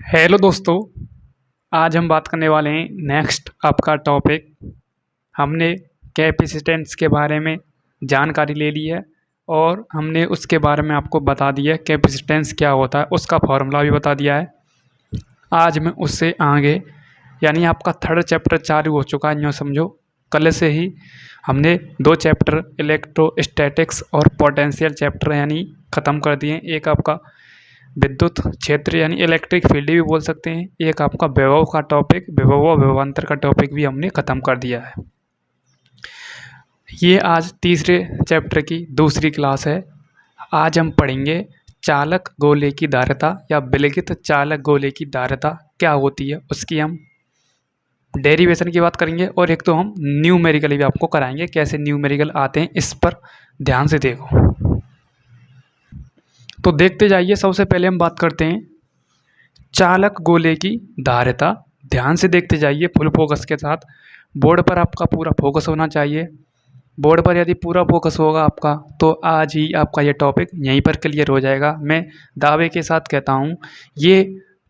Hello दोस्तों। आज हम बात करने वाले हैं नेक्स्ट आपका टॉपिक। हमने कैपेसिटेंस के बारे में जानकारी ले ली है और हमने उसके बारे में आपको बता दिया है कैपेसिटेंस क्या होता है, उसका फॉर्मूला भी बता दिया है। आज मैं उससे आगे यानी आपका थर्ड चैप्टर चालू हो चुका है, यूँ समझो। कल से ही हमने 2 चैप्टर इलेक्ट्रोस्टैटिक्स और पोटेंशियल चैप्टर यानी ख़त्म कर दिए। एक आपका विद्युत क्षेत्र यानी इलेक्ट्रिक फील्ड भी बोल सकते हैं, एक आपका विभव का टॉपिक, विभव व विभवांतर का टॉपिक भी हमने ख़त्म कर दिया है। ये आज तीसरे चैप्टर की दूसरी क्लास है। आज हम पढ़ेंगे चालक गोले की धारिता या विलगित चालक गोले की धारिता क्या होती है, उसकी हम डेरिवेशन की बात करेंगे और एक तो हम न्यूमेरिकल भी आपको कराएंगे, कैसे न्यूमेरिकल आते हैं इस पर ध्यान से देखो। तो देखते जाइए। सबसे पहले हम बात करते हैं चालक गोले की धारिता। ध्यान से देखते जाइए फुल फोकस के साथ। बोर्ड पर आपका पूरा फोकस होना चाहिए। बोर्ड पर यदि पूरा फोकस होगा आपका तो आज ही आपका ये टॉपिक यहीं पर क्लियर हो जाएगा। मैं दावे के साथ कहता हूँ ये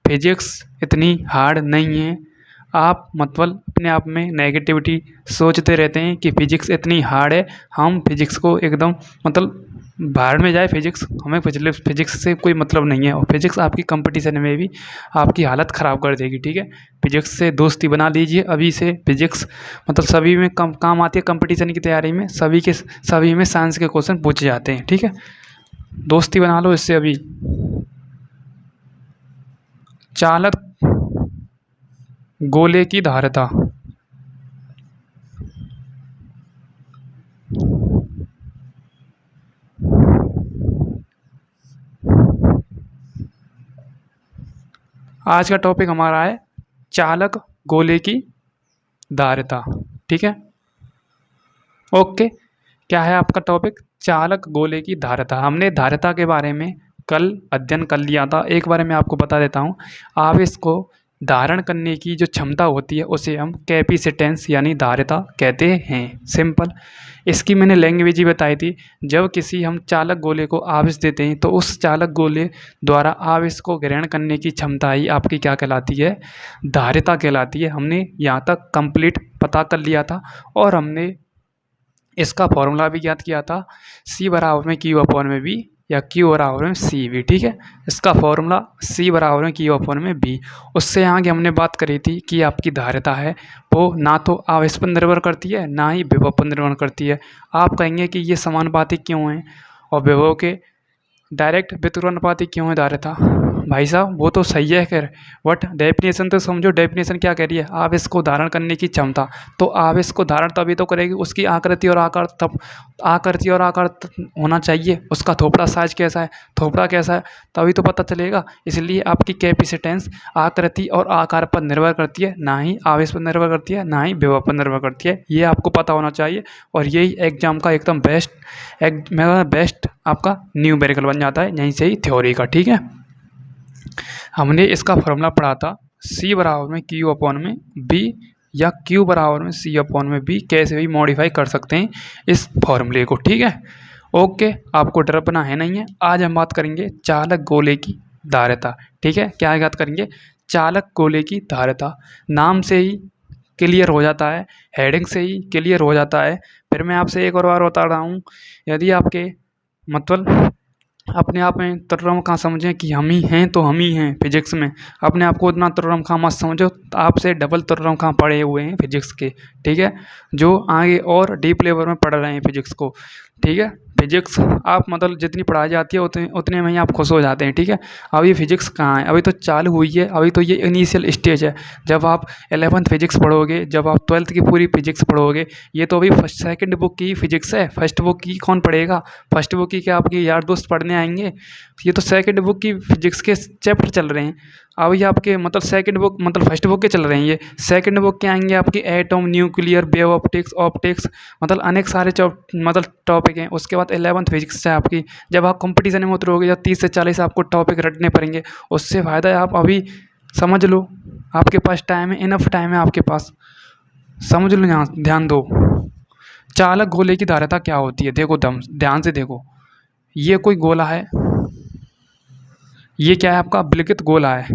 फिजिक्स इतनी हार्ड नहीं है। आप मतलब अपने आप में नेगेटिविटी सोचते रहते हैं कि फिजिक्स इतनी हार्ड है, हम फिजिक्स को एकदम मतलब बाहर में जाए फिजिक्स, हमें फिजिक्स से कोई मतलब नहीं है। और फिजिक्स आपकी कंपटीशन में भी आपकी हालत ख़राब कर देगी। ठीक है, फिजिक्स से दोस्ती बना लीजिए अभी से। फिजिक्स मतलब सभी में काम आती है। कंपटीशन की तैयारी में सभी में साइंस के क्वेश्चन पूछे जाते हैं। ठीक है, दोस्ती बना लो इससे अभी। चालक गोले की धारिता। आज का टॉपिक हमारा है चालक गोले की धारिता। ठीक है, ओके। क्या है आपका टॉपिक? चालक गोले की धारिता। हमने धारिता के बारे में कल अध्ययन कर लिया था। एक बार मैं आपको बता देता हूँ। आवेश को धारण करने की जो क्षमता होती है उसे हम कैपेसिटेंस यानी धारिता कहते हैं। सिंपल। इसकी मैंने लैंग्वेज ही बताई थी। जब किसी हम चालक गोले को आवेश देते हैं तो उस चालक गोले द्वारा आवेश को ग्रहण करने की क्षमता ही आपकी क्या कहलाती है? धारिता कहलाती है। हमने यहाँ तक कंप्लीट पता कर लिया था और हमने इसका फॉर्मूला भी ज्ञात किया था। C बराबर में Q अपॉन में B या Q बराबर में सी वी। ठीक है, इसका फॉर्मूला C बराबर में Q अपॉन में B। उससे आगे हमने बात करी थी कि आपकी धारिता है वो ना तो आवेश पर निर्भर करती है ना ही विभव पर निर्भर करती है। आप कहेंगे कि ये समानुपाती क्यों है और विभव के डायरेक्ट व्युत्क्रमानुपाती क्यों है धारिता? भाई साहब वो तो सही है खैर, बट डेफिनेशन तो समझो। डेफिनेशन क्या कह रही है? आवेश को धारण करने की क्षमता। तो आवेश को धारण तभी तो करेगी उसकी आकृति और आकार, तब आकृति और आकार होना चाहिए। उसका थोपड़ा साइज कैसा है, थोपड़ा कैसा है, तभी तो पता चलेगा। इसलिए आपकी कैपेसिटेंस आकृति और आकार पर निर्भर करती है, ना ही आवेश पर निर्भर करती है, ना ही विभव पर निर्भर करती है। ये आपको पता होना चाहिए और यही एग्जाम का एकदम बेस्ट आपका न्यूमेरिकल बन जाता है यहीं से ही थ्योरी का। ठीक है, हमने इसका फॉर्मूला पढ़ा था C बराबर में Q अपॉन में B या Q बराबर में C अपॉन में B। कैसे भी मॉडिफाई कर सकते हैं इस फॉर्मूले को। ठीक है, ओके। आपको डरना है नहीं है। आज हम बात करेंगे चालक गोले की धारिता। ठीक है, क्या बात करेंगे? चालक गोले की धारिता। नाम से ही क्लियर हो जाता है, हेडिंग से ही क्लियर हो जाता है। फिर मैं आपसे एक और बार बता रहा हूँ, यदि आपके मतलब अपने आप में तुर्रम खा समझें कि हम ही हैं तो हम ही हैं फिजिक्स में, अपने आप को उतना तुर्रम खा मत समझो। आपसे डबल तुर्रम खा पढ़े हुए हैं फिजिक्स के। ठीक है, जो आगे और डीप लेवल में पढ़ रहे हैं फिजिक्स को। ठीक है, फिजिक्स आप मतलब जितनी पढ़ाई जाती है उतने में ही आप खुश हो जाते हैं। ठीक है, अभी फिजिक्स कहाँ है? अभी तो चालू हुई है, अभी तो ये इनिशियल स्टेज है। जब आप 11th फिजिक्स पढ़ोगे, जब आप 12th की पूरी फिजिक्स पढ़ोगे, ये तो अभी फर्स्ट सेकंड बुक की फिजिक्स है। फर्स्ट बुक की कौन पढ़ेगा? फर्स्ट बुक की क्या आपके यार दोस्त पढ़ने आएंगे? ये तो सेकंड बुक की फिजिक्स के चैप्टर चल रहे हैं अभी आपके, मतलब सेकंड बुक मतलब फर्स्ट बुक के चल रहे हैं। ये सेकंड बुक के आएंगे आपकी एटम, न्यूक्लियर, वेव ऑप्टिक्स मतलब अनेक सारे मतलब टॉपिक हैं। उसके बाद 11th फिजिक्स है आपकी। जब आप कंपटीशन में उतरोगे, जब 30 से 40 आपको टॉपिक रटने पड़ेंगे, उससे फ़ायदा है आप अभी समझ लो। आपके पास टाइम है, इनफ टाइम है आपके पास, समझ लो। यहाँ ध्यान दो, चालक गोले की धारिता क्या होती है? देखो ध्यान से देखो। ये कोई गोला है, ये क्या है आपका? विलगित गोला है।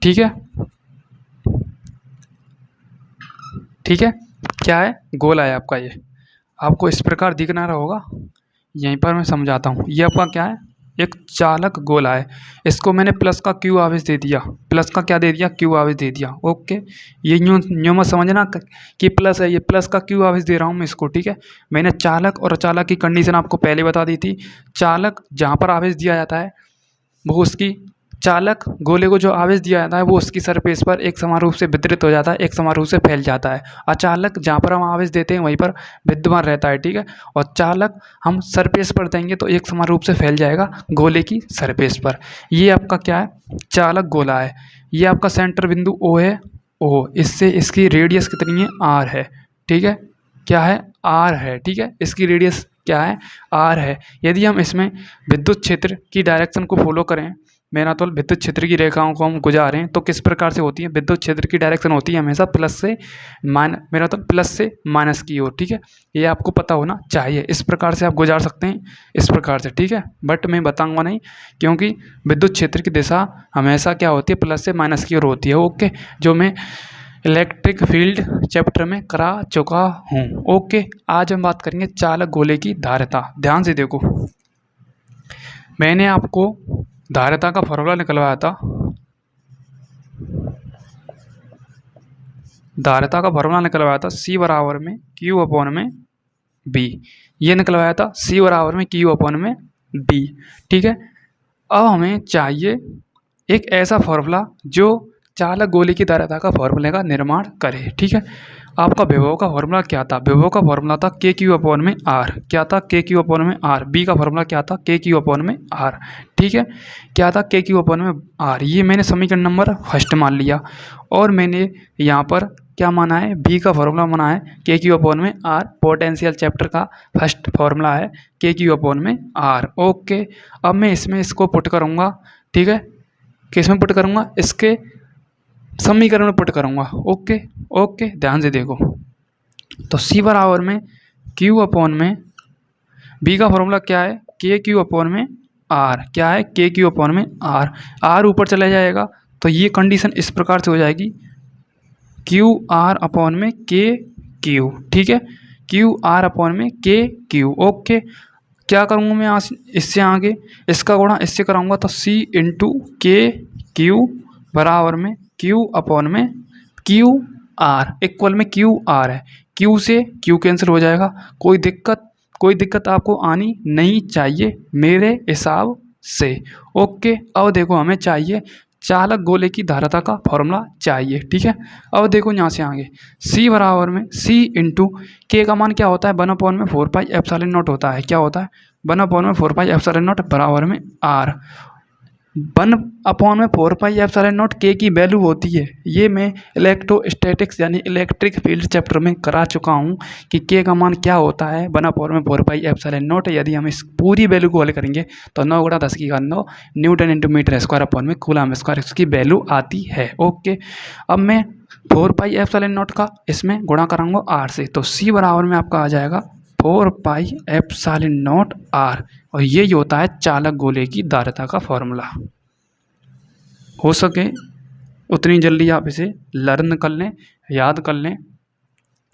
ठीक है, ठीक है। क्या है, गोला है आपका ये, आपको इस प्रकार दिख ना रहा होगा, यहीं पर मैं समझाता हूँ। ये आपका क्या है, एक चालक गोला है। इसको मैंने प्लस का क्यू आवेश दे दिया, प्लस का क्या दे दिया, क्यू आवेश दे दिया। ओके, ये न्यू मत समझना कि प्लस है, ये प्लस का क्यू आवेश दे रहा हूँ मैं इसको, ठीक है। मैंने चालक और अचालक की कंडीशन आपको पहले बता दी थी। चालक जहाँ पर आवेश दिया जाता है वो उसकी, चालक गोले को जो आवेश दिया जाता है वो उसकी सरफेस पर एक समान रूप से वितरित हो जाता है, एक समान रूप से फैल जाता है। अचालक जहाँ पर हम आवेश देते हैं वहीं पर विद्यमान रहता है, ठीक है। और चालक हम सरफेस पर देंगे तो एक समान रूप से फैल जाएगा गोले की सरफेस पर। ये आपका क्या है, चालक गोला है। ये आपका सेंटर बिंदु ओ है, ओ, इससे इसकी रेडियस कितनी है, आर है, ठीक है। क्या है, आर है, ठीक है। इसकी रेडियस क्या है, आर है। यदि हम इसमें विद्युत क्षेत्र की डायरेक्शन को फॉलो करें, मेरा तो विद्युत क्षेत्र की रेखाओं को हम गुजारें तो किस प्रकार से होती है, विद्युत क्षेत्र की डायरेक्शन होती है हमेशा प्लस से मेरा तो प्लस से माइनस की ओर, ठीक है। ये आपको पता होना चाहिए, इस प्रकार से आप गुजार सकते हैं, इस प्रकार से, ठीक है। बट मैं बताऊंगा नहीं, क्योंकि विद्युत क्षेत्र की दिशा हमेशा क्या होती है, प्लस से माइनस की ओर होती है। ओके, जो मैं इलेक्ट्रिक फील्ड चैप्टर में करा चुका हूँ। ओके, आज हम बात करेंगे चालक गोले की धारिता। ध्यान से देखो, मैंने आपको धारिता का फॉर्मूला निकलवाया था, धारिता का फॉर्मूला निकलवाया था सी बराबर में क्यू अपॉन में बी। ये निकलवाया था सी बराबर में क्यू अपॉन में बी, ठीक है। अब हमें चाहिए एक ऐसा फॉर्मूला जो चालक गोले की धारिता का फॉर्मूले का निर्माण करे, ठीक है। आपका विभव का फॉर्मूला क्या था, विभव का फॉर्मूला था के क्यू अपॉन में आर। क्या था, के क्यू अपॉन में आर। बी का फॉर्मूला क्या था, के क्यू अपॉन में आर, ठीक है। क्या था, के क्यू अपॉन में आर। ये मैंने समीकरण नंबर फर्स्ट मान लिया, और मैंने यहाँ पर क्या माना है, बी का फॉर्मूला माना है के क्यू अपॉन में आर। पोटेंशियल चैप्टर का फर्स्ट फॉर्मूला है के क्यू अपॉन में आर। ओके, अब मैं इसमें इसको पुट करूँगा, ठीक है। किस में पुट करूँगा, इसके समीकरण में पुट करूँगा। ओके, ओके, ध्यान से देखो, तो सी बराबर में क्यू अपॉन में बी का फॉर्मूला क्या है, के क्यू अपॉन में आर। क्या है, के क्यू अपॉन में आर। आर ऊपर चला जाएगा तो ये कंडीशन इस प्रकार से हो जाएगी, क्यू आर अपॉन में के क्यू, ठीक है। क्यू आर अपॉन में के क्यू। ओके, क्या करूँगा मैं यहाँ इससे आगे इसका गुणा इससे कराऊंगा, तो सी इंटू के क्यू बराबर में क्यू अपॉन में क्यू आर, इक्वल में क्यू आर है। क्यू से क्यू कैंसिल हो जाएगा, कोई दिक्कत आपको आनी नहीं चाहिए मेरे हिसाब से। ओके, अब देखो हमें चाहिए चालक गोले की धारिता का फॉर्मूला चाहिए, ठीक है। अब देखो यहाँ से आगे C बराबर में C इंटू के का मान क्या होता है, 1 में 4 पाई एप्सिलॉन नॉट होता है। क्या होता है, 1 में 4 पाई एप्सिलॉन नॉट बराबर में R। 1 में 4 पाई एप्सिलॉन नॉट के की वैल्यू होती है। ये मैं इलेक्ट्रोस्टैटिक्स यानी इलेक्ट्रिक फील्ड चैप्टर में करा चुका हूँ कि के का मान क्या होता है, 1 में 4 पाई एप्सिलॉन नॉट। यदि हम इस पूरी वैल्यू को हल करेंगे तो 9 × 10⁹ newton into metre square upon में कूलम स्क्वायर इसकी वैल्यू आती है। ओके, अब मैं 4 पाई एप्सिलॉन नॉट का इसमें गुणा कराऊंगा आर से, तो सी बराबर में आपका आ जाएगा 4 पाई एप्सिलॉन नॉट आर। और ये होता है चालक गोले की धारिता का फॉर्मूला। हो सके उतनी जल्दी आप इसे लर्न कर लें, याद कर लें,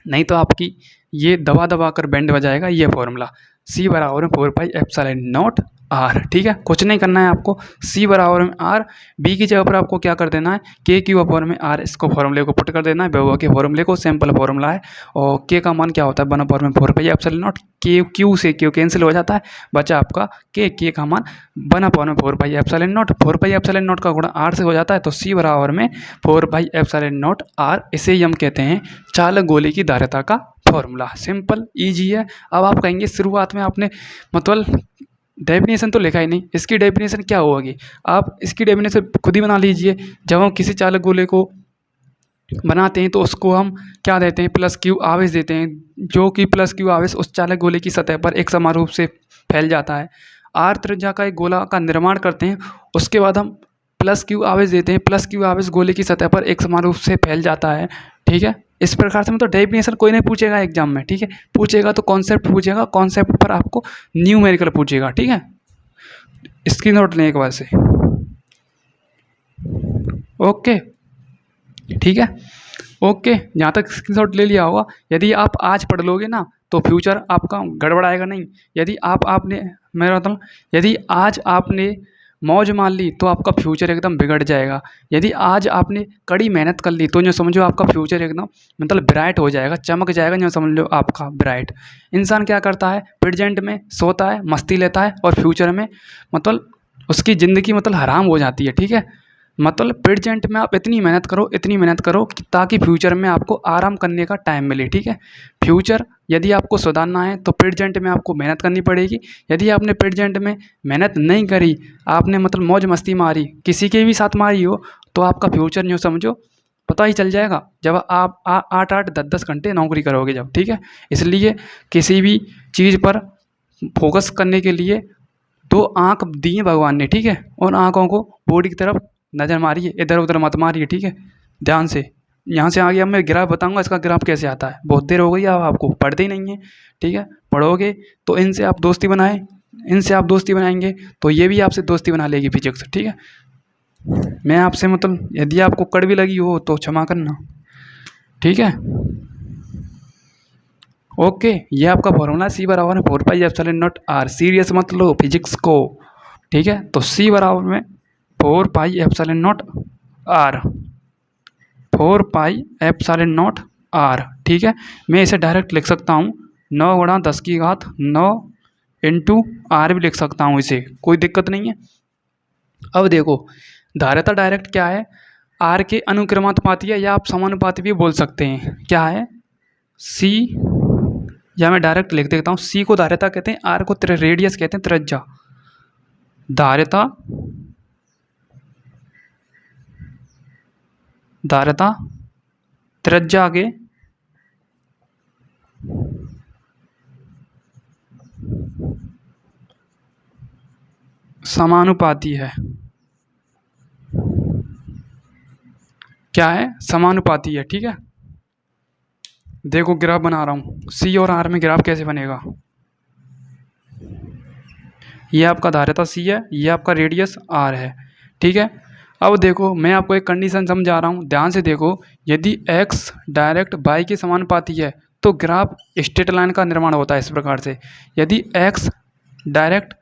नहीं तो आपकी ये दबा दबा कर बैंड बजाएगा ये फॉर्मूला। सी बराबर में 4 पाई एप्सिलॉन नॉट आर, ठीक है। कुछ नहीं करना है आपको, सी बराबर में आर, बी की जगह पर आपको क्या कर देना है, के क्यू अपॉन में आर। इसको फॉर्मूले को पुट कर देना है, विभव के फॉर्मूले को, सिंपल फॉर्मूला है। और के का मान क्या होता है, 1 में 4 पाई एप्सिलॉन नॉट। के क्यू से क्यू कैंसिल हो जाता है, बचा आपका के का मान 1 में 4 pi epsilon not. 4 pi epsilon not का गुणा आर से हो जाता है, तो सी बराबर में 4 पाई एप्सिलॉन नॉट आर। इसे ही हम कहते हैं चालक गोले की धारिता का फॉर्मूला। सिंपल ईजी है। अब आप कहेंगे शुरुआत में आपने मतलब डेफिनेशन तो लिखा ही नहीं, इसकी डेफिनेशन क्या होगी, आप इसकी डेफिनेशन खुद ही बना लीजिए। जब हम किसी चालक गोले को बनाते हैं तो उसको हम क्या देते हैं, प्लस क्यू आवेश देते हैं, जो कि प्लस क्यू आवेश उस चालक गोले की सतह पर एक समान रूप से फैल जाता है। आर त्रिज्या का एक गोला का निर्माण करते हैं, उसके बाद हम प्लस क्यू आवेश देते हैं, प्लस क्यू आवेश गोले की सतह पर एक समान रूप से फैल जाता है, ठीक है। इस प्रकार से मतलब डेफिनेशन कोई नहीं पूछेगा एग्जाम में, ठीक है। पूछेगा तो कॉन्सेप्ट पूछेगा, कॉन्सेप्ट पर आपको न्यूमेरिकल पूछेगा, ठीक है। स्क्रीन नोट लें एक बार से। ओके, ठीक है। ओके, यहाँ तक स्क्रीनशॉट ले लिया होगा। यदि आप आज पढ़ लोगे ना तो फ्यूचर आपका गड़बड़ाएगा नहीं। यदि आपने मेरा मतलब यदि आज आपने मौज मार ली तो आपका फ्यूचर एकदम बिगड़ जाएगा। यदि आज आपने कड़ी मेहनत कर ली तो जो समझो आपका फ्यूचर एकदम मतलब ब्राइट हो जाएगा, चमक जाएगा, जो समझ लो आपका ब्राइट। इंसान क्या करता है, प्रेजेंट में सोता है, मस्ती लेता है, और फ्यूचर में मतलब उसकी ज़िंदगी मतलब हराम हो जाती है, ठीक है। मतलब प्रेजेंट में आप इतनी मेहनत करो, इतनी मेहनत करो ताकि फ्यूचर में आपको आराम करने का टाइम मिले, ठीक है। फ्यूचर यदि आपको सुधारना है तो प्रेजेंट में आपको मेहनत करनी पड़ेगी। यदि आपने प्रेजेंट में मेहनत नहीं करी, आपने मतलब मौज मस्ती मारी, किसी के भी साथ मारी हो, तो आपका फ्यूचर यूँ समझो पता ही चल जाएगा जब आप 8-8 10-10 घंटे नौकरी करोगे जब, ठीक है। इसलिए किसी भी चीज़ पर फोकस करने के लिए दो आँख दी हैं भगवान ने, ठीक है। उन आँखों को बॉडी की तरफ नज़र मारिए, इधर उधर मत मारिए, ठीक है, ध्यान से। यहाँ से आगे अब मैं ग्राफ बताऊंगा, इसका ग्राफ कैसे आता है। बहुत देर हो गई, अब आपको पढ़ते ही नहीं है, ठीक है। पढ़ोगे तो इनसे आप दोस्ती बनाएं, इनसे आप दोस्ती बनाएंगे तो ये भी आपसे दोस्ती बना लेगी फिजिक्स, ठीक है। मैं आपसे मतलब यदि आपको कड़वी लगी हो तो क्षमा करना, ठीक है। ओके, ये आपका फॉर्मूला सी बराबर है 4πε0r। सीरियस मत लो फिजिक्स को, ठीक है। तो सी बराबर में 4πε0r, 4πε0r, ठीक है। मैं इसे डायरेक्ट लिख सकता हूँ 9 × 10⁻9 इंटू आर भी लिख सकता हूँ इसे, कोई दिक्कत नहीं है। अब देखो धारिता डायरेक्ट क्या है, आर के अनुक्रमानुपाती है, या आप समानुपाती भी बोल सकते हैं। क्या है, सी, या मैं डायरेक्ट लिख देता हूँ, सी को धारिता कहते हैं, आर को रेडियस कहते हैं, त्रिज्या। धारिता त्रिज्या के समानुपाती है। क्या है, समानुपाती है, ठीक है। देखो ग्राफ बना रहा हूँ, सी और आर में ग्राफ कैसे बनेगा। ये आपका धारिता सी है, ये आपका रेडियस आर है, ठीक है। अब देखो मैं आपको एक कंडीशन समझा रहा हूँ, ध्यान से देखो। यदि x डायरेक्ट y के समानुपाती है तो ग्राफ स्ट्रेट लाइन का निर्माण होता है इस प्रकार से। यदि x डायरेक्ट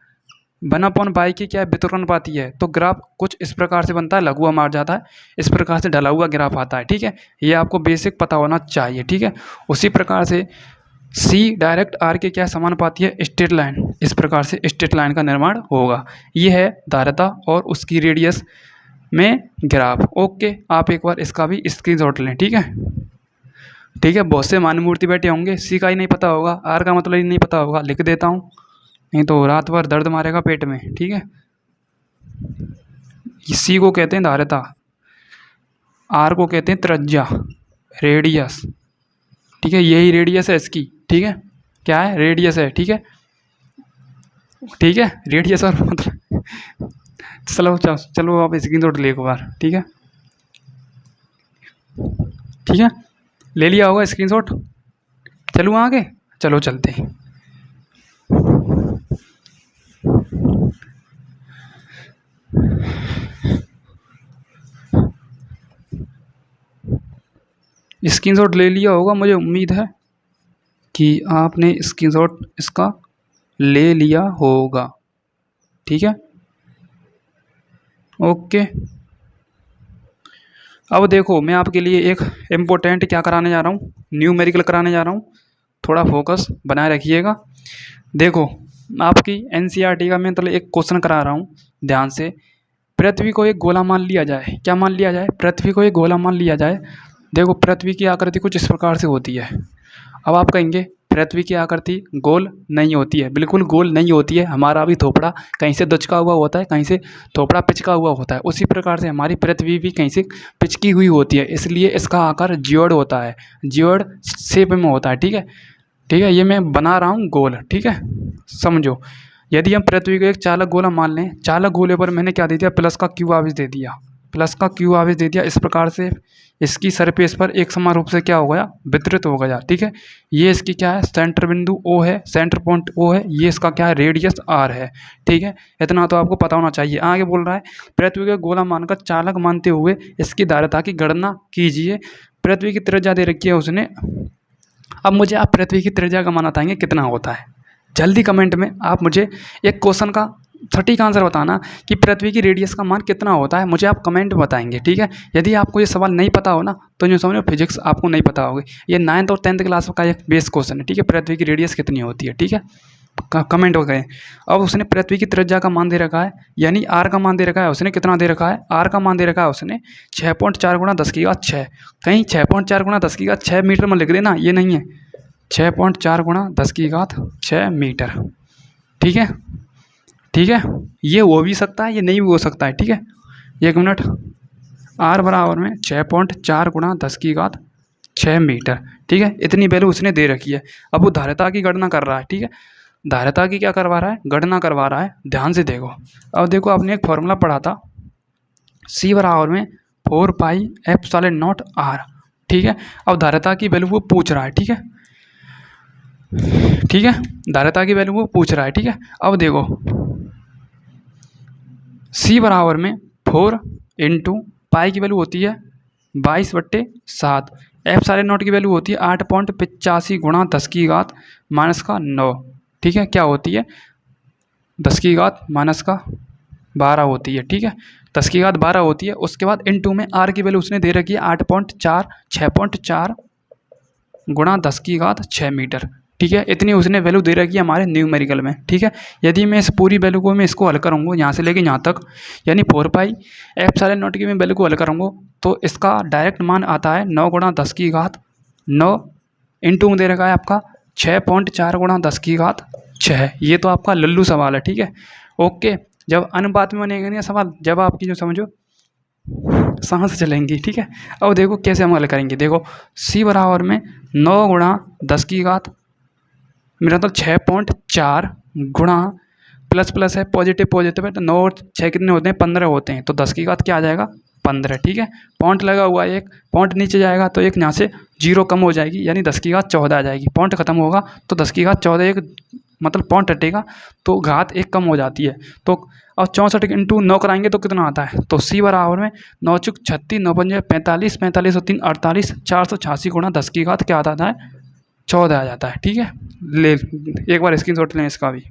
1/y के क्या व्युत्क्रमानुपाती है तो ग्राफ कुछ इस प्रकार से बनता है, लघुआ मार जाता है, इस प्रकार से ढला हुआ ग्राफ आता है, ठीक है। ये आपको बेसिक पता होना चाहिए, ठीक है। उसी प्रकार से C डायरेक्ट R के क्या समानुपाती है, स्ट्रेट लाइन, इस प्रकार से स्ट्रेट लाइन का निर्माण होगा। ये है धारिता और उसकी रेडियस में ग्राफ। ओके, आप एक बार इसका भी स्क्रीनशॉट लें, ठीक है। ठीक है, बहुत से मान्य मूर्ति बैठे होंगे, सी का ही नहीं पता होगा, आर का मतलब ही नहीं पता होगा, लिख देता हूँ, नहीं तो रात भर दर्द मारेगा पेट में, ठीक है। सी को कहते हैं धारिता, आर को कहते हैं त्रिज्या, रेडियस, ठीक है। यही रेडियस है इसकी, ठीक है। क्या है, रेडियस है, ठीक है, ठीक है, रेडियस और मतलब चलो चलो चलो आप स्क्रीनशॉट ले एक बार, ठीक है, ठीक है, ले लिया होगा स्क्रीनशॉट। चलो आगे, चलो चलते हैं। स्क्रीनशॉट ले लिया होगा, मुझे उम्मीद है कि आपने स्क्रीनशॉट इसका ले लिया होगा, ठीक है। ओके, अब देखो मैं आपके लिए एक इम्पोर्टेंट क्या कराने जा रहा हूँ, न्यूमेरिकल कराने जा रहा हूँ, थोड़ा फोकस बनाए रखिएगा। देखो आपकी एनसीईआरटी का मैं मतलब एक क्वेश्चन करा रहा हूँ, ध्यान से। पृथ्वी को एक गोला मान लिया जाए, क्या मान लिया जाए, पृथ्वी को एक गोला मान लिया जाए। देखो पृथ्वी की आकृति कुछ इस प्रकार से होती है। अब आप कहेंगे पृथ्वी की आकृति गोल नहीं होती है, बिल्कुल गोल नहीं होती है। हमारा भी थोपड़ा कहीं से दुचका हुआ होता है, कहीं से थोपड़ा पिचका हुआ होता है, उसी प्रकार से हमारी पृथ्वी भी कहीं से पिचकी हुई होती है, इसलिए इसका आकार जियोड होता है, जियोड शेप में होता है, ठीक है। ठीक है, ये मैं बना रहा हूँ गोल, ठीक है, समझो। यदि हम पृथ्वी को एक चालक गोला मान लें, चालक गोले पर मैंने क्या दे दिया, प्लस का क्यू आवेश दे दिया, प्लस का क्यू आवेश दे दिया। इस प्रकार से इसकी सरफेस पर एक समान रूप से क्या हो गया, वितरित हो गया। ठीक है, ये इसकी क्या है, सेंटर बिंदु ओ है, सेंटर पॉइंट ओ है, ये इसका क्या है, रेडियस आर है। ठीक है, इतना तो आपको पता होना चाहिए। आगे बोल रहा है पृथ्वी का गोला मानकर चालक मानते हुए इसकी धारिता की गणना कीजिए। पृथ्वी की त्रिज्या दे रखी है उसने। अब मुझे आप पृथ्वी की त्रिज्या का मान बताएंगे कितना होता है। जल्दी कमेंट में आप मुझे एक क्वेश्चन का सटीक आंसर बताना कि पृथ्वी की रेडियस का मान कितना होता है, मुझे आप कमेंट में बताएंगे। ठीक है, यदि आपको ये सवाल नहीं पता हो ना तो जो समझो फिजिक्स आपको नहीं पता होगी। ये 9th और 10th क्लास का एक बेस क्वेश्चन है। ठीक है, पृथ्वी की रेडियस कितनी होती है। ठीक है, कमेंट हो गए। अब उसने पृथ्वी की त्रिज्या का मान दे रखा है, यानी आर का मान दे रखा है उसने। कितना दे रखा है, आर का मान दे रखा है उसने 6.4 गुणा 10 की घात 6। कहीं 6.4 गुणा 10 की घात 6 मीटर में लिख देना, ये नहीं है, 6.4 गुणा 10 की घात 6 मीटर। ठीक है, ठीक है, ये हो भी सकता है, ये नहीं भी हो सकता है। ठीक है, एक मिनट, आर बराबर में 6.4 गुणा 10 की घात 6 मीटर। ठीक है, इतनी वैल्यू उसने दे रखी है। अब वो धारिता की गणना कर रहा है। ठीक है, धारिता की क्या करवा रहा है, गणना करवा रहा है। ध्यान से देखो। अब देखो, आपने एक फॉर्मूला पढ़ा था, सी बराबर में 4 पाई एप्सिलॉन नॉट आर। ठीक है, अब धारिता की वैल्यू वो पूछ रहा है। ठीक है, ठीक है, धारिता की वैल्यू वो पूछ रहा है। ठीक है, अब देखो, सी बराबर में 4 इंटू पाई की वैल्यू होती है 22/7, एप्सिलॉन नॉट की वैल्यू होती है 8.85 गुणा 10 की घात माइनस का 9। ठीक है, क्या होती है, 10 की घात माइनस का 12 होती है। ठीक है, 10 की घात 12 होती है। उसके बाद इंटू में आर की वैल्यू उसने दे रखी है 8.4 6.4 गुणा 10 की घात 6 मीटर। ठीक है, इतनी उसने वैल्यू दे रखी है हमारे न्यूमेरिकल में। ठीक है, यदि मैं इस पूरी वैल्यू को मैं इसको हल करूँगा यहाँ से लेके यहाँ तक, यानी 4 पाई एप्सिलॉन नॉट की मैं वैल्यू को हल करूँगा तो इसका डायरेक्ट मान आता है 9 गुणा 10 की घात 9 इंटू में दे रखा है आपका 6.4 गुणा 10 की घात 6। ये तो आपका लल्लू सवाल है। ठीक है, ओके। जब अनुपात में बनेगा ना सवाल, जब आपकी जो समझो सांस चलेंगी। ठीक है, अब देखो कैसे हम हल करेंगे। देखो, सी बराबर में 9 गुणा 10 की घात, मेरा तो 6.4 गुणा प्लस प्लस है, पॉजिटिव पॉजिटिव है, तो 9 और 6 कितने होते हैं, 15 होते हैं। तो 10 की घात क्या आ जाएगा, 15। ठीक है, पॉइंट लगा हुआ है, एक पॉइंट नीचे जाएगा तो एक यहाँ से 0 कम हो जाएगी, यानी 10 की घात 14 आ जाएगी। पॉइंट खत्म होगा तो 10 की घात 14 एक मतलब पॉइंट हटेगा तो घात एक कम हो जाती है। तो अब 64 इंटू 9 कराएंगे तो कितना आता है, तो सी बराबर में 9 चुक 36, 9 पंजे 45, 45 और 3 48, 486 गुणा 10 की घात क्या आता है, 14 आ जाता है। ठीक है, ले एक बार स्क्रीनशॉट लें इसका भी।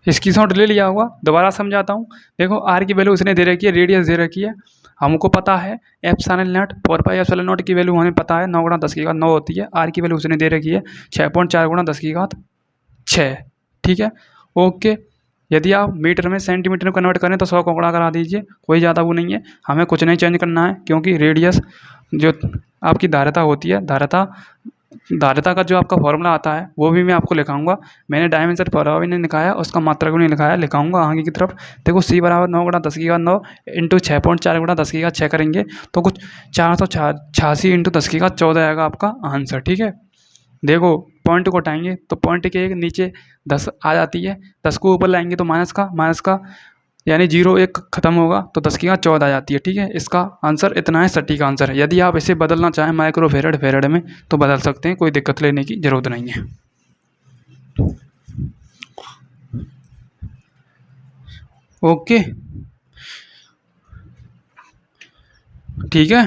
स्क्रीनशॉट ले लिया होगा, दोबारा समझाता हूँ। देखो, आर की वैल्यू उसने दे रखी है, रेडियस दे रखी है, हमको पता है epsilon not 4 pi epsilon not की वैल्यू हमें पता है 9 गुणा 10 की घात 9 होती है। आर की वैल्यू उसने दे रखी है 6.4 गुणा 10 की घात 6। ठीक है, ओके। यदि आप मीटर में सेंटीमीटर में कन्वर्ट करें तो 100 को गुणा करा दीजिए, कोई ज़्यादा वो नहीं है, हमें कुछ नहीं चेंज करना है, क्योंकि रेडियस जो आपकी धारिता होती है, धारिता का जो आपका फॉर्मूला आता है वो भी मैं आपको लिखाऊंगा। मैंने डायमेंशन फॉर्मूला भी नहीं लिखाया, उसका मात्रा भी नहीं लिखाया, लिखाऊंगा आगे की तरफ। देखो, सी बराबर 9 गुणा 10 की घात 9 इंटू 6.4 गुणा 10 की घात 6 करेंगे तो कुछ 486 इंटू 10 की घात 14 आएगा आपका आंसर। ठीक है, देखो पॉइंट को हटाएंगे तो पॉइंट के नीचे 10 आ जाती है, 10 को ऊपर लाएंगे तो माइनस का यानी 0 एक खत्म होगा तो 10 की घात 14 आ जाती है। ठीक है, इसका आंसर इतना है, सटीक आंसर है। यदि आप इसे बदलना चाहें माइक्रो फेरेड में तो बदल सकते हैं, कोई दिक्कत लेने की ज़रूरत नहीं है। ओके, ठीक है,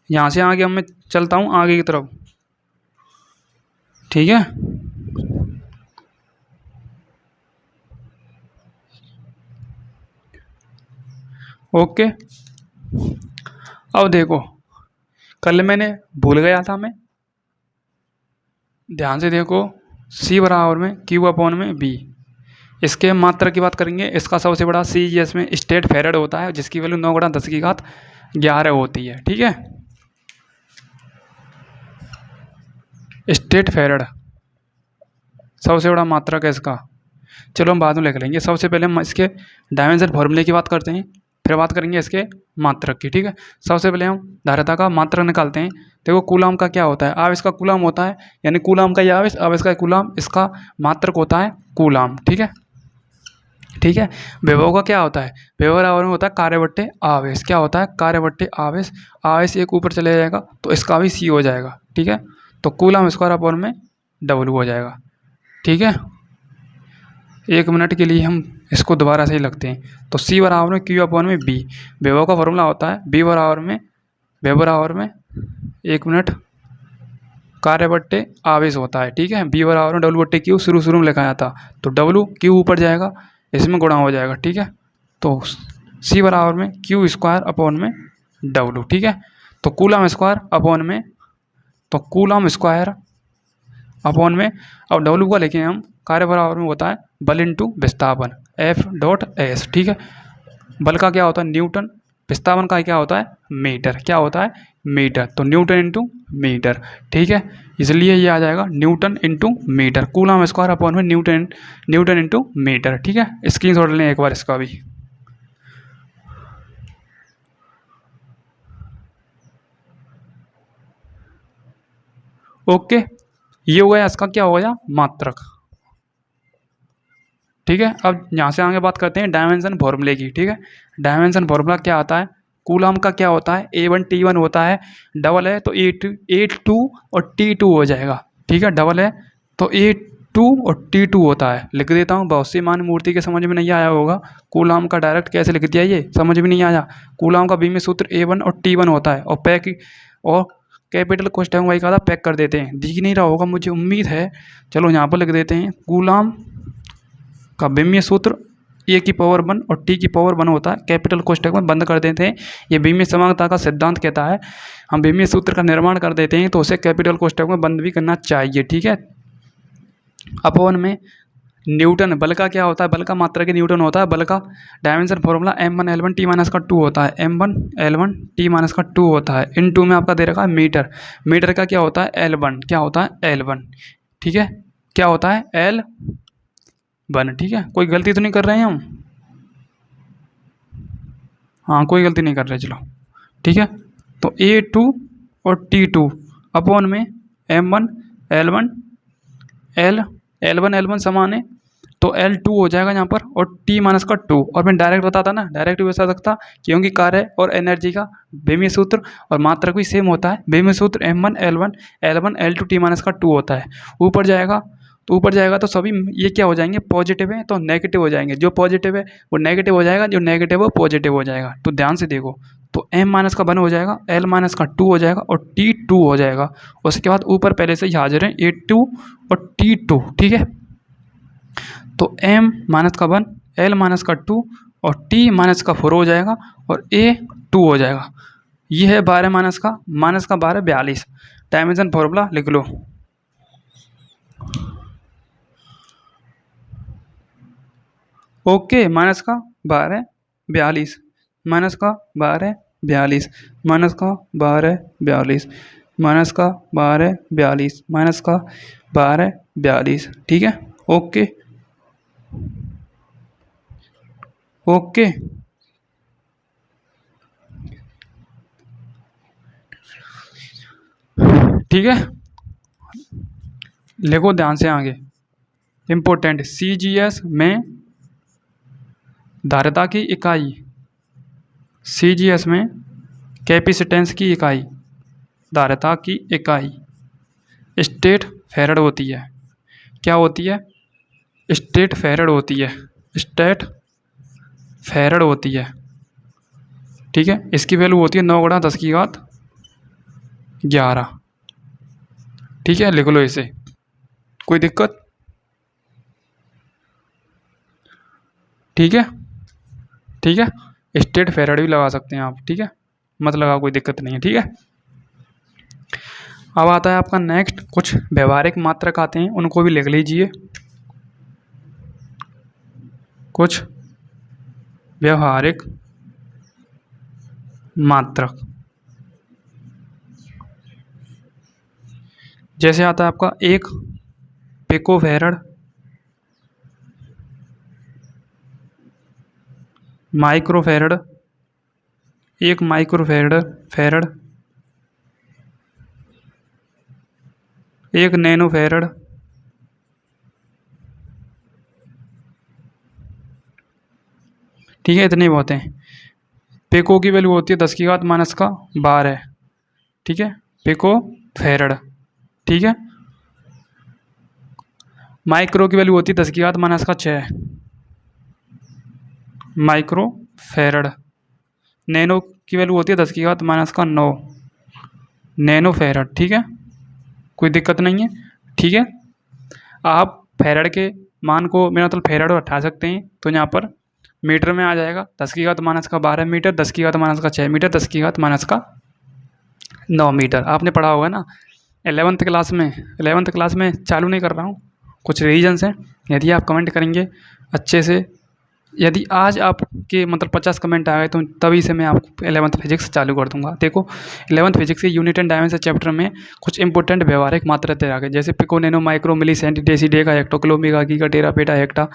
यहाँ से आगे मैं चलता हूँ आगे की तरफ। ठीक है, ओके। अब देखो, कल मैंने भूल गया था, मैं ध्यान से देखो, सी बराबर में क्यू अपॉन में बी। इसके मात्रा की बात करेंगे, इसका सबसे बड़ा सी एस में स्टेट फेरेड होता है, जिसकी वैल्यू 9 गुणा 10 की घात 11 होती है। ठीक है, स्टेट फेरेड सबसे बड़ा मात्रक है इसका। चलो हम बाद में लिख लेंगे। सबसे पहले हम इसके डायमेंशन फॉर्मूले की बात करते हैं, फिर बात करेंगे इसके मात्रक की, ठीक है। सबसे पहले हम धारिता का मात्रक निकालते हैं। देखो कूलाम का क्या होता है, आवेश का कूलाम होता है, यानी कूलाम का ये आवेश, आवेश का कूलाम, इसका मात्रक होता है कूलाम, ठीक है। ठीक है। विभव का क्या होता है, विभव बराबर में होता है कार्य बट्टे आवेश। क्या होता है, कार्य बट्टे आवेश। आवेश एक ऊपर चले जाएगा तो इसका भी सी हो जाएगा, ठीक है। तो कूलम स्क्वायर अपॉन में डब्ल्यू हो जाएगा, ठीक है। 1 मिनट के लिए हम इसको दोबारा से ही लगते हैं। तो सी बराबर में क्यू अपॉन में बी। विभव का फॉर्मूला होता है बी बराबर में, विभव बराबर में 1 मिनट कार्य बट्टे आवेश होता है, ठीक है। बी बराबर में डब्ल्यू बट्टे क्यू शुरू में लिखा जाता, तो डब्ल्यू क्यू ऊपर जाएगा, इसमें गुणा हो जाएगा, ठीक है। तो सी बराबर में क्यू स्क्वायर अपॉन में डब्ल्यू, ठीक है। तो कूलम स्क्वायर अपॉन में, तो कूलम स्क्वायर अपॉन में, अब डब्ल्यू का लिखें हम, कार्य बराबर में होता है बल इंटू विस्थापन, एफ डॉट एस, ठीक है। बल का क्या होता है न्यूटन, विस्थापन का क्या होता है मीटर, क्या होता है मीटर, तो न्यूटन इंटू मीटर, ठीक है। इसलिए ये आ जाएगा newton into metre, coulomb square upon में न्यूटन इंटू मीटर, ठीक है। स्क्रीनशॉट लें एक बार इसका भी। ओके, ये हो गया इसका क्या हो गया मात्रक, ठीक है। अब यहाँ से आगे बात करते हैं डायमेंशन फॉर्मूले की, ठीक है। डायमेंशन फॉर्मूला क्या आता है, कूलम का क्या होता है A1 T1 होता है, डबल है तो A2 और T2 हो जाएगा, ठीक है। डबल है तो A2 और T2 होता है। लिख देता हूँ, बहुत सी मान मूर्ति के समझ में नहीं आया होगा, कूलम का डायरेक्ट कैसे लिख दिया ये समझ में नहीं आया। कूलम का बीम में सूत्र A1 और T1 होता है, और पैक और कैपिटल क्वेश्चन वाई का था पैक कर देते हैं, दिख नहीं रहा होगा मुझे उम्मीद है। चलो यहाँ पर लिख देते हैं, कूलम का विमीय सूत्र ए की पावर 1 और टी की पावर 1 होता है, कैपिटल कोष्टक में बंद कर देते हैं। ये विमीय समांगता का सिद्धांत कहता है, हम विमीय सूत्र का निर्माण कर देते हैं तो उसे कैपिटल कोष्टक में बंद भी करना चाहिए, ठीक है। अपॉन में न्यूटन, बल का क्या होता है, बल का मात्रा के न्यूटन होता है। बल का dimension formula m1 L1 T-2 होता है, m1 L1 T-2 होता है। इन टू में आपका दे रखा है मीटर, मीटर का क्या होता है L1, क्या होता है L1, ठीक है। क्या होता है L1, ठीक है। कोई गलती तो नहीं कर रहे हैं हम, हाँ कोई गलती नहीं कर रहे, चलो ठीक है। तो A2 और T2 अपॉन में M1 L1 L1 समान है, तो L2 हो जाएगा यहाँ पर, और T-2। और मैं डायरेक्ट बताता ना, डायरेक्ट भी बता सकता, क्योंकि कार्य और एनर्जी का विमीय सूत्र और मात्रक भी सेम होता है। विमीय सूत्र M1 L1 L2 T-2 होता है। ऊपर जाएगा तो सभी ये क्या हो जाएंगे पॉजिटिव है तो नेगेटिव हो जाएंगे, जो पॉजिटिव है वो नेगेटिव हो जाएगा, जो नेगेटिव है वो पॉजिटिव हो जाएगा। तो ध्यान से देखो, तो M-1 हो जाएगा, L-2 हो जाएगा और T2 हो जाएगा। उसके बाद ऊपर पहले से ही हाजिर है A2 और T2, ठीक है। तो M-1 L-2 और T-4 हो जाएगा और A2 हो जाएगा। ये है 12 माइनस का 12 42। डायमेंशन फॉर्मूला लिख लो, ओके। माइनस का 12 42, माइनस का 12 42, माइनस का 12 42, माइनस का 12 42, माइनस का 12 42, ठीक है। ओके ओके, ठीक है। लिखो ध्यान से आगे, इम्पोर्टेंट, CGS में धारिता की इकाई, CGS में कैपेसिटेंस की इकाई, धारिता की इकाई स्टेट फैराड होती है। क्या होती है, स्टेट फैराड होती है, स्टेट फैराड होती है, ठीक है। इसकी वैल्यू होती है 9×10⁻11, ठीक है। लिख लो इसे, कोई दिक्कत, ठीक है, ठीक है। स्टेट फैराड भी लगा सकते हैं आप, ठीक है, मत लगाओ, कोई दिक्कत नहीं है, ठीक है। अब आता है आपका नेक्स्ट, कुछ व्यवहारिक मात्रक आते हैं, उनको भी लिख लीजिए। कुछ व्यवहारिक मात्रक, जैसे आता है आपका 1 पिकोफैरड, माइक्रोफेरड, 1 माइक्रोफेरड, 1 नैनोफेरड, ठीक है, इतने ही बहुत हैं। पिको की वैल्यू होती है 10⁻⁻12, ठीक है, पिको फेरड, ठीक है। माइक्रो की वैल्यू होती है 10⁻⁻6 माइक्रो फेरड। नैनो की वैल्यू होती है 10⁻⁹ नैनो फेरड, ठीक है, कोई दिक्कत नहीं है, ठीक है। आप फेरड के मान को मेरा मतलब फेरड उठा सकते हैं, तो यहाँ पर मीटर में आ जाएगा 10⁻⁻12 मीटर, 10⁻⁻6 मीटर, 10⁻⁹ मीटर। आपने पढ़ा होगा ना 11th क्लास में चालू नहीं कर रहा हूँ, कुछ रीजन्स हैं। यदि आप कमेंट करेंगे अच्छे से, यदि आज आपके मतलब 50 कमेंट आ गए तो तभी से मैं आपको 11th फिजिक्स चालू कर दूंगा। देखो 11th फिजिक्स के यूनिट एंड डायमेंशन चैप्टर में कुछ इंपॉर्टेंट व्यवहारिक मात्रा आ गए, जैसे pico, nano, micro, milli, centi, deci, deca, hecto, kilo, mega, giga, tera, peta, hecto.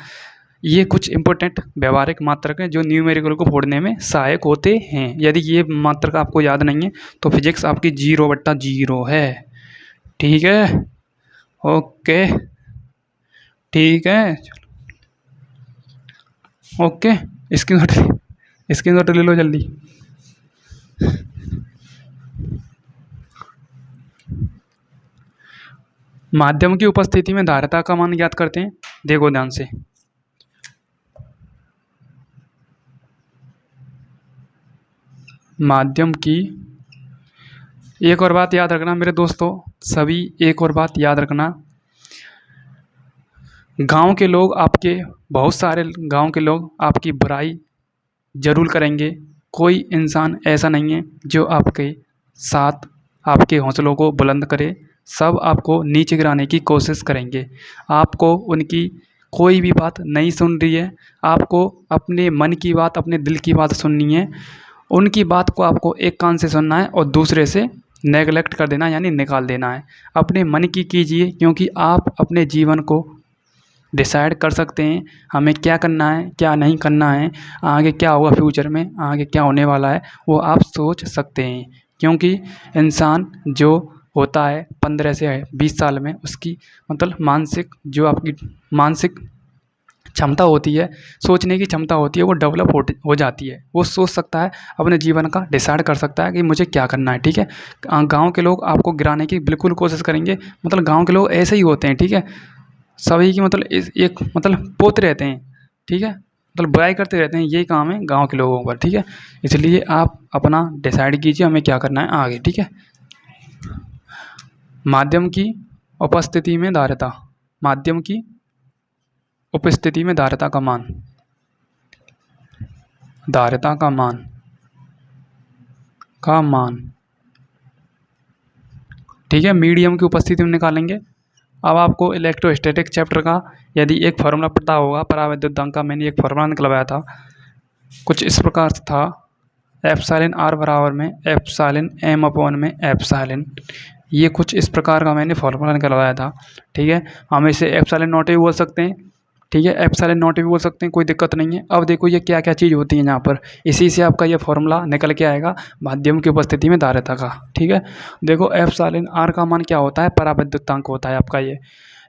ये कुछ इंपॉर्टेंट व्यवहारिक मात्रक हैं जो न्यूमेरिकल को फोड़ने में सहायक होते हैं। यदि ये मात्रक आपको याद नहीं है तो फिजिक्स आपकी 0/0 है, ठीक है, ओके, ठीक है, ओके। स्क्रीनशॉट ले लो जल्दी। माध्यम की उपस्थिति में धारिता का मान ज्ञात करते हैं, देखो ध्यान से। माध्यम की, एक और बात याद रखना मेरे दोस्तों, सभी एक और बात याद रखना, गांव के लोग आपके, बहुत सारे गांव के लोग आपकी बुराई जरूर करेंगे। कोई इंसान ऐसा नहीं है जो आपके साथ आपके हौसलों को बुलंद करे, सब आपको नीचे गिराने की कोशिश करेंगे। आपको उनकी कोई भी बात नहीं सुन रही है, आपको अपने मन की बात, अपने दिल की बात सुननी है। उनकी बात को आपको एक कान से सुनना है और दूसरे से नेगलेक्ट कर देना, यानी निकाल देना है। अपने मन की कीजिए, क्योंकि आप अपने जीवन को डिसाइड कर सकते हैं, हमें क्या करना है, क्या नहीं करना है, आगे क्या होगा, फ्यूचर में आगे क्या होने वाला है, वो आप सोच सकते हैं। क्योंकि इंसान जो होता है 15 से 20 साल में, उसकी मतलब मानसिक, जो आपकी मानसिक क्षमता होती है, सोचने की क्षमता होती है, वो डेवलप हो जाती है। वो सोच सकता है, अपने जीवन का डिसाइड कर सकता है कि मुझे क्या करना है, ठीक है। गांव के लोग आपको गिराने की बिल्कुल कोशिश करेंगे, मतलब गांव के लोग ऐसे ही होते हैं, ठीक है। सभी की मतलब एक मतलब पोत रहते हैं, ठीक है, मतलब बुराई करते रहते हैं, यही काम है गांव के लोगों का, ठीक है। इसलिए आप अपना डिसाइड कीजिए हमें क्या करना है आगे, ठीक है। माध्यम की उपस्थिति में धारिता, माध्यम की उपस्थिति में धारिता का मान, धारिता का मान, ठीक है, मीडियम की उपस्थिति में निकालेंगे। अब आपको इलेक्ट्रोस्टैटिक चैप्टर का यदि एक फार्मूला पता होगा, परावैद्युतांक का मैंने एक फार्मूला निकलवाया था, कुछ इस प्रकार से था, एप्सिलॉन आर बराबर में एप्सिलॉन एम अपॉन में एप्सिलॉन। ये कुछ इस प्रकार का मैंने फार्मूला निकलवाया था, ठीक है। हम इसे एप्सिलॉन नॉट भी बोल सकते हैं, ठीक है, एप्सिलॉन नॉट भी बोल सकते हैं, कोई दिक्कत नहीं है। अब देखो ये क्या क्या चीज़ होती है यहाँ पर, इसी से आपका ये फार्मूला निकल के आएगा माध्यम की उपस्थिति में धारिता का, ठीक है। देखो एप्सिलॉन आर का मान क्या होता है, परावैद्युतांक होता है आपका ये।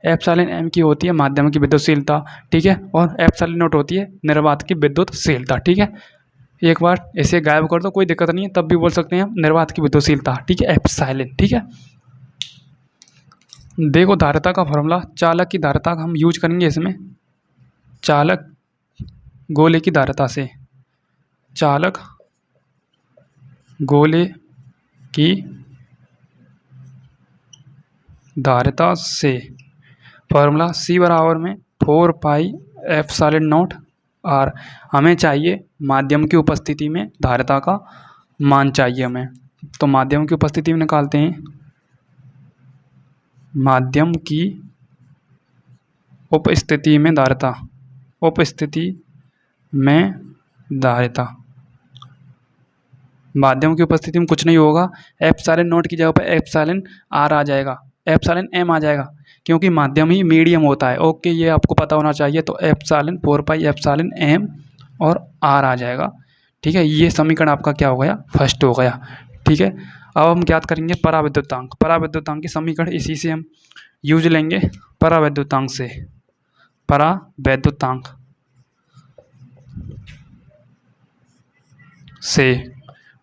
एप्सिलॉन एम की होती है माध्यम की विद्युतशीलता, ठीक है, और एप्सिलॉन नॉट होती है निर्वात की विद्युतशीलता, ठीक है। एक बार इसे गायब कर दो, कोई दिक्कत नहीं है, तब भी बोल सकते हैं हम निर्वात की विद्युतशीलता, ठीक है, एप्सिलॉन, ठीक है। देखो धारिता का फॉर्मूला, चालक की धारिता का हम यूज करेंगे इसमें, चालक गोले की धारिता से, चालक गोले की धारिता से फॉर्मूला C बराबर में 4 पाई एप्सिलॉन नॉट आर। हमें चाहिए माध्यम की उपस्थिति में धारिता का मान चाहिए हमें, तो माध्यम की उपस्थिति में निकालते हैं, माध्यम की उपस्थिति में धारिता, उपस्थिति में धारिता, माध्यम की उपस्थिति में कुछ नहीं होगा, एप्सिलॉन नॉट की जगह पर एप्सिलॉन आर आ जाएगा, एप्सिलॉन एम आ जाएगा, क्योंकि माध्यम ही मीडियम होता है। ओके, ये आपको पता होना चाहिए। तो एप्सिलॉन 4 पाई एप्सिलॉन एम और आर आ जाएगा। ठीक है, ये समीकरण आपका क्या हो गया, फर्स्ट हो गया। ठीक है, अब हम ज्ञात करेंगे पराविद्युतांक। पराविद्युतांक की समीकरण इसी से हम यूज लेंगे, परावैद्युतांक से। परावैद्युतांक से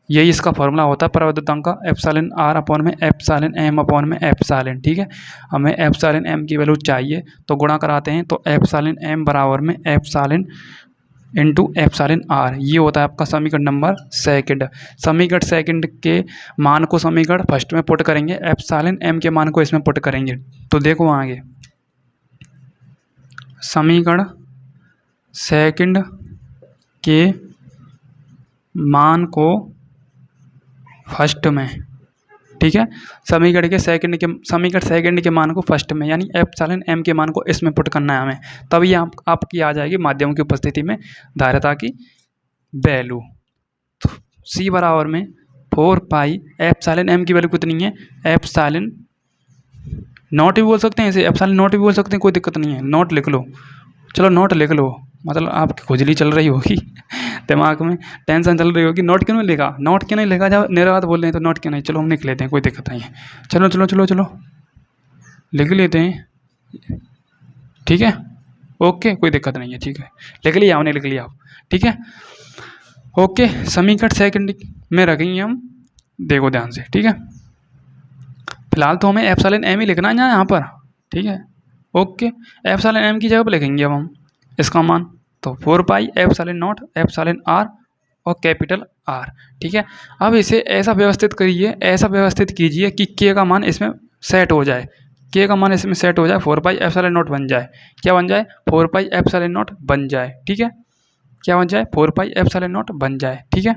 यही इसका फॉर्मूला होता है परावैद्युतांक का, एप्सिलॉन आर अपॉन में एप्सिलॉन एम अपॉन में एप्सिलॉन। ठीक है, हमें एप्सिलॉन एम की वैल्यू चाहिए तो गुणा कराते हैं, तो एप्सिलॉन एम बराबर में एप्सिलॉन इंटू एप्सिलॉन आर, ये होता है आपका समीकरण नंबर सेकंड। समीकरण सेकंड के मान को समीकरण फर्स्ट में पुट करेंगे, एप्सिलॉन एम के मान को इसमें पुट करेंगे। तो देखो आगे समीकरण सेकंड के मान को फर्स्ट में, ठीक है, समीकरण सेकंड के मान को फर्स्ट में, यानी एप्सिलॉन एम के मान को इसमें पुट करना है हमें, तभी आपकी आ जाएगी माध्यम की उपस्थिति में धारिता की वैल्यू। तो सी बराबर में 4 पाई एप्सिलॉन एम की वैल्यू कितनी है, एप्सिलॉन नॉट भी बोल सकते हैं इसे, एप्सिलॉन नॉट भी बोल सकते हैं, कोई दिक्कत नहीं है, नॉट लिख लो, चलो नॉट लिख लो, मतलब आपकी खुजली चल रही होगी दिमाग में टेंशन चल रही होगी, नोट क्यों नहीं लिखा, नोट क्यों नहीं लिखा, जब निर्वात बोल रहे हैं तो नोट क्यों नहीं, चलो हम लिख लेते हैं, कोई दिक्कत नहीं है, चलो चलो चलो चलो लिख लेते हैं। ठीक है, ओके, कोई दिक्कत नहीं है, ठीक है, लिख लिया हमने, लिख लिया आप, ठीक है, ओके। समीकरण सेकंड में रखेंगे हम, देखो ध्यान से, ठीक है, फिलहाल तो हमें एप्सिलॉन एम ही लिखना है यहाँ पर, ठीक है, ओके। एप्सिलॉन एम की जगह पर लिखेंगे अब हम इसका मान, तो 4 pi epsilon naught epsilon r और कैपिटल आर। ठीक है, अब इसे ऐसा व्यवस्थित करिए, ऐसा व्यवस्थित कीजिए कि के का मान इसमें सेट हो जाए, के का मान इसमें सेट हो जाए, 4 पाई एप्सिलॉन नॉट बन जाए, क्या बन जाए, 4 पाई एप्सिलॉन नॉट बन जाए। ठीक है, क्या बन जाए, 4 पाई एप्सिलॉन नॉट बन जाए। ठीक है,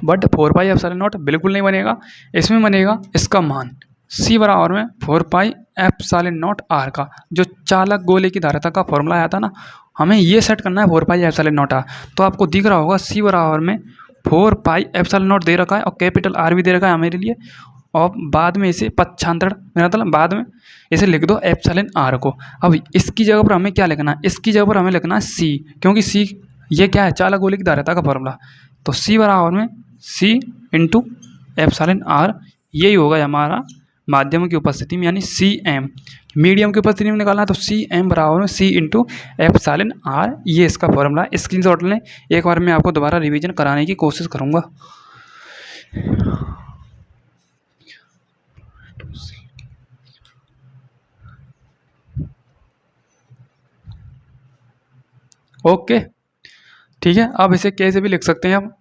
बट 4 पाई एप्सिलॉन नॉट बिल्कुल नहीं बनेगा, इसमें बनेगा इसका मान सी बराबर में 4 पाई एप्सिलॉन नॉट आर का, जो चालक गोले की धारिता का फॉर्मूला आया था ना, हमें ये सेट करना है 4 पाई एप्सिलॉन नॉट आर। तो आपको दिख रहा होगा सी बराबर में 4 पाई एप्सिलॉन नॉट दे रखा है और कैपिटल आर भी दे रखा है मेरे लिए, और बाद में इसे पक्षांतर, मेरा मतलब बाद में इसे लिख दो एप्सिलॉन आर को। अब इसकी जगह पर हमें क्या लिखना है, इसकी जगह पर हमें लिखना है सी, क्योंकि सी ये क्या है, चालक गोले की धारिता का फॉर्मूला, तो सी बराबर में सी इंटू एप्सिलॉन आर, यही होगा हमारा माध्यम की उपस्थिति में, यानी सी एम। मीडियम की उपस्थिति में निकालना है तो सी एम बराबर में सी इंटू एप्सिलॉन आर, ये इसका फॉर्मूला है। स्क्रीनशॉट लें, एक बार मैं आपको दोबारा रिवीजन कराने की कोशिश करूँगा। ओके, ठीक है, अब इसे कैसे भी लिख सकते हैं हम,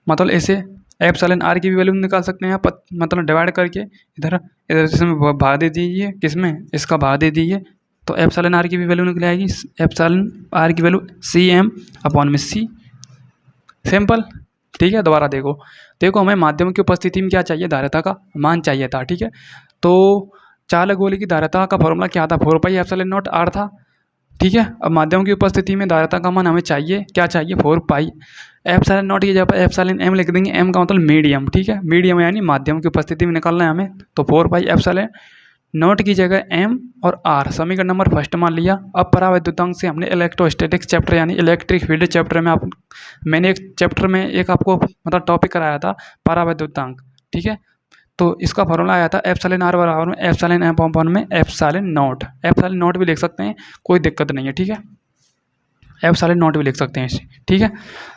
मतलब इसे एप्सिलॉन आर की भी वैल्यू निकाल सकते हैं आप, मतलब डिवाइड करके इधर इधर इसमें भाग दे दीजिए, किसमें, इसका भाग दे दीजिए, तो एप्सिलॉन आर की भी वैल्यू निकल आएगी, एप्सिलॉन आर की वैल्यू सी एम अपॉन में सी, सिंपल। ठीक है, दोबारा देखो, देखो हमें माध्यम की उपस्थिति में क्या चाहिए, धारिता का मान चाहिए था। ठीक है, तो चालक गोले की धारिता का फॉर्मूला क्या था, 4 पाई एप्सिलॉन नॉट आर था। ठीक है, अब माध्यम की उपस्थिति में धारिता का मान हमें चाहिए, क्या चाहिए, 4 पाई एप्सिलॉन नॉट की जगह पर एप्सिलॉन एम लिख देंगे, एम का मतलब मीडियम। ठीक है, मीडियम यानी माध्यम की उपस्थिति में निकालना है हमें, तो 4 पाई एप्सिलॉन नॉट की जगह एम और आर, समीकरण नंबर फर्स्ट मान लिया। अब परावैद्युतांक से हमने इलेक्ट्रोस्टैटिक्स चैप्टर यानी इलेक्ट्रिक फील्ड चैप्टर में मैंने एक चैप्टर में एक आपको मतलब टॉपिक कराया था परावैद्युतांक। ठीक है, तो इसका फॉर्मूला आया था एप्सिलॉन आर बराबर में एप्सिलॉन एम अपॉन में एप्सिलॉन नॉट भी लिख सकते हैं, कोई दिक्कत नहीं है। ठीक है, एप्सिलॉन नॉट भी लिख सकते हैं इसे। ठीक है,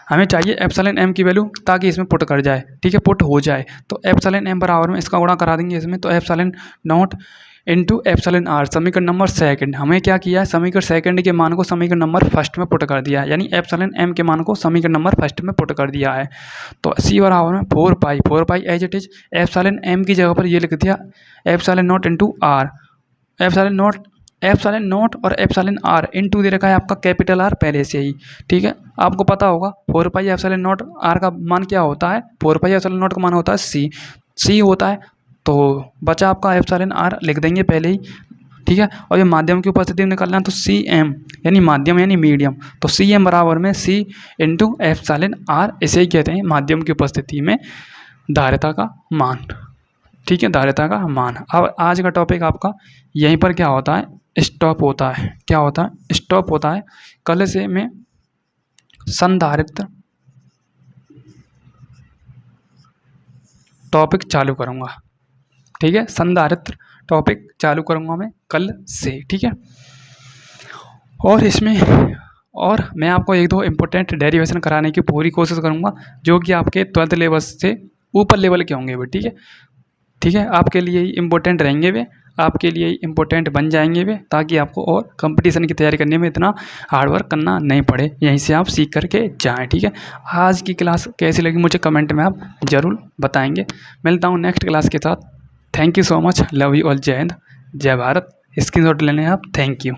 हमें चाहिए एप्सिलॉन एम की वैल्यू ताकि इसमें पुट कर जाए। ठीक है, पुट हो जाए तो एप्सिलॉन एम बराबर में इसका गुणा करा देंगे इसमें, तो epsilon not into epsilon R, समीकरण नंबर सेकंड। हमें क्या किया है, समीकरण सेकंड के मान को समीकरण नंबर फर्स्ट में पुट कर दिया है, यानी एप्सिलॉन एम के मान को समीकरण नंबर फर्स्ट में पुट कर दिया है। तो सी बराबर में 4 pi as it is, epsilon M की जगह पर ये लिख दिया epsilon not into R, epsilon naught और एप्सिलॉन आर इंटू दे रखा है आपका कैपिटल आर पहले से ही। ठीक है, आपको पता होगा 4 पाई एप्सिलॉन नॉट आर का मान क्या होता है, 4 पाई एप्सिलॉन नॉट का मान होता है सी होता है, तो बचा आपका एप्सिलॉन आर लिख देंगे पहले ही। ठीक है, और ये माध्यम की उपस्थिति में निकालना है तो सी एम यानी माध्यम यानी मीडियम, तो सी एम बराबर में सी इंटू एप्सिलॉन आर, इसे ही कहते हैं माध्यम की उपस्थिति में धारिता का मान। ठीक है, धारिता का मान। अब आज का टॉपिक आपका यहीं पर क्या होता है, स्टॉप होता है। क्या होता है, स्टॉप होता है। कल से मैं संधारित्र टॉपिक चालू करूँगा। ठीक है, संधारित्र टॉपिक चालू करूँगा मैं कल से। ठीक है, और इसमें और मैं आपको एक दो इम्पोर्टेंट डेरिवेशन कराने की पूरी कोशिश करूँगा जो कि आपके 12th लेवल से ऊपर लेवल के होंगे वे। ठीक है, ठीक है, आपके लिए ही इम्पोर्टेंट रहेंगे वे, आपके लिए ही इम्पोर्टेंट बन जाएंगे वे, ताकि आपको और कंपटीशन की तैयारी करने में इतना हार्ड वर्क करना नहीं पड़े, यहीं से आप सीख करके जाएं। ठीक है, आज की क्लास कैसी लगी मुझे कमेंट में आप ज़रूर बताएंगे। मिलता हूँ नेक्स्ट क्लास के साथ। Thank you so much, love you all, जय हिंद, जय भारत। स्क्रीनशॉट लेने आप, थैंक यू।